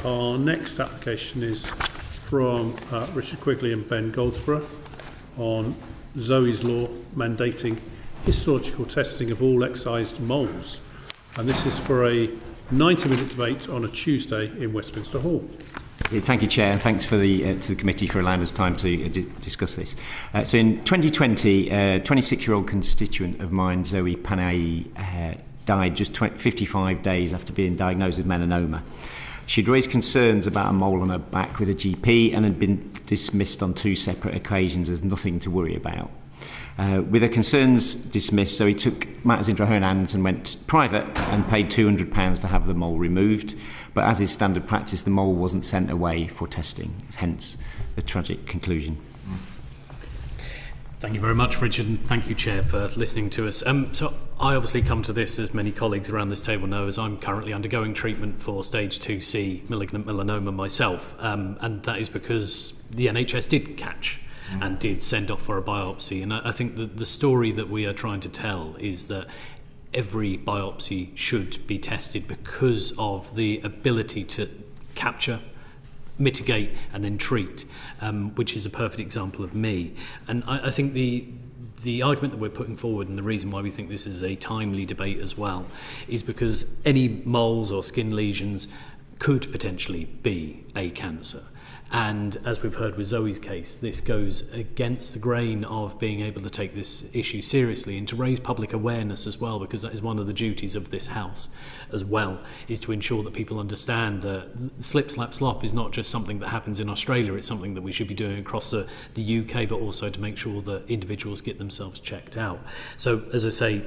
Our next application is from Richard Quigley and Ben Goldsborough on Zoe's law mandating histological testing of all excised moles. And this is for a 90-minute debate on a Tuesday in Westminster Hall. Thank you, Chair, and thanks to the committee for allowing us time to discuss this. So in 2020, a 26-year-old constituent of mine, Zoe Panay, died just 55 days after being diagnosed with melanoma. She'd raised concerns about a mole on her back with a GP and had been dismissed on 2 separate occasions as nothing to worry about. With her concerns dismissed, Zoe took matters into her own hands and went private and paid £200 to have the mole removed. But as is standard practice, the mole wasn't sent away for testing, hence the tragic conclusion. Thank you very much, Richard, and thank you, Chair, for listening to us. So I obviously come to this, as many colleagues around this table know, as I'm currently undergoing treatment for stage 2C malignant melanoma myself, and that is because the NHS did catch and did send off for a biopsy. And I think that the story that we are trying to tell is that every biopsy should be tested because of the ability to capture, mitigate and then treat, which is a perfect example of me. And I think the argument that we're putting forward, and the reason why we think this is a timely debate as well, is because any moles or skin lesions could potentially be a cancer. And as we've heard with Zoe's case, this goes against the grain of being able to take this issue seriously and to raise public awareness as well, because that is one of the duties of this House as well, is to ensure that people understand that slip, slap, slop is not just something that happens in Australia, it's something that we should be doing across the UK, but also to make sure that individuals get themselves checked out. So, as I say,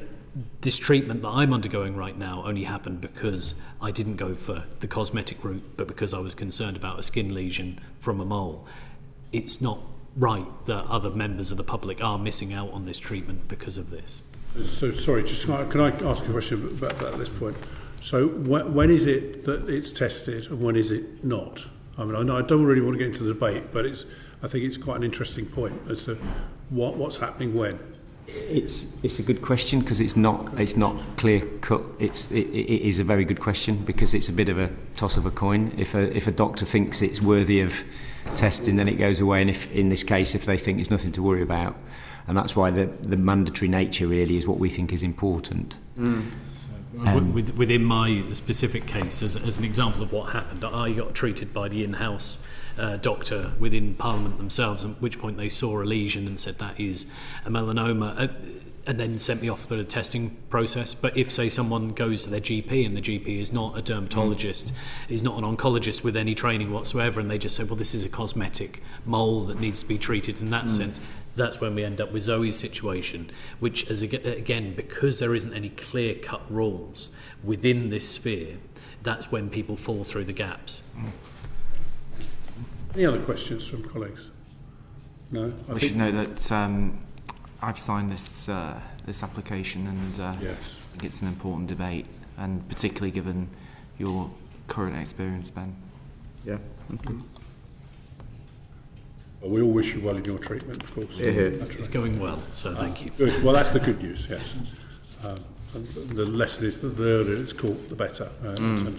this treatment that I'm undergoing right now only happened because I didn't go for the cosmetic route, but because I was concerned about a skin lesion from a mole. It's not right that other members of the public are missing out on this treatment because of this. So, sorry, just can I ask a question about that at this point? So, when is it that it's tested and when is it not? I mean, I don't really want to get into the debate, but I think it's quite an interesting point as to what's happening when. It's a good question because it's not clear cut. It is a very good question because it's a bit of a toss of a coin. If a doctor thinks it's worthy of testing, then it goes away, and if in this case, if they think there's nothing to worry about, and that's why the mandatory nature really is what we think is important. Within my specific case, as an example of what happened, I got treated by the in-house doctor within Parliament themselves, at which point they saw a lesion and said that is a melanoma, and then sent me off through the testing process. But if, say, someone goes to their GP and the GP is not a dermatologist, is not an oncologist with any training whatsoever, and they just say, well, this is a cosmetic mole that needs to be treated in that sense, that's when we end up with Zoe's situation, which, as again, because there isn't any clear-cut rules within this sphere, that's when people fall through the gaps. Any other questions from colleagues? No? I should note that I've signed this application, and I think it's an important debate, and particularly given your current experience, Ben. Yeah. Okay. Well, we all wish you well in your treatment, of course. Yeah. It's going well, so thank you. Good. Well, that's the good news, yes. And the lesson is that the earlier it's caught, the better in terms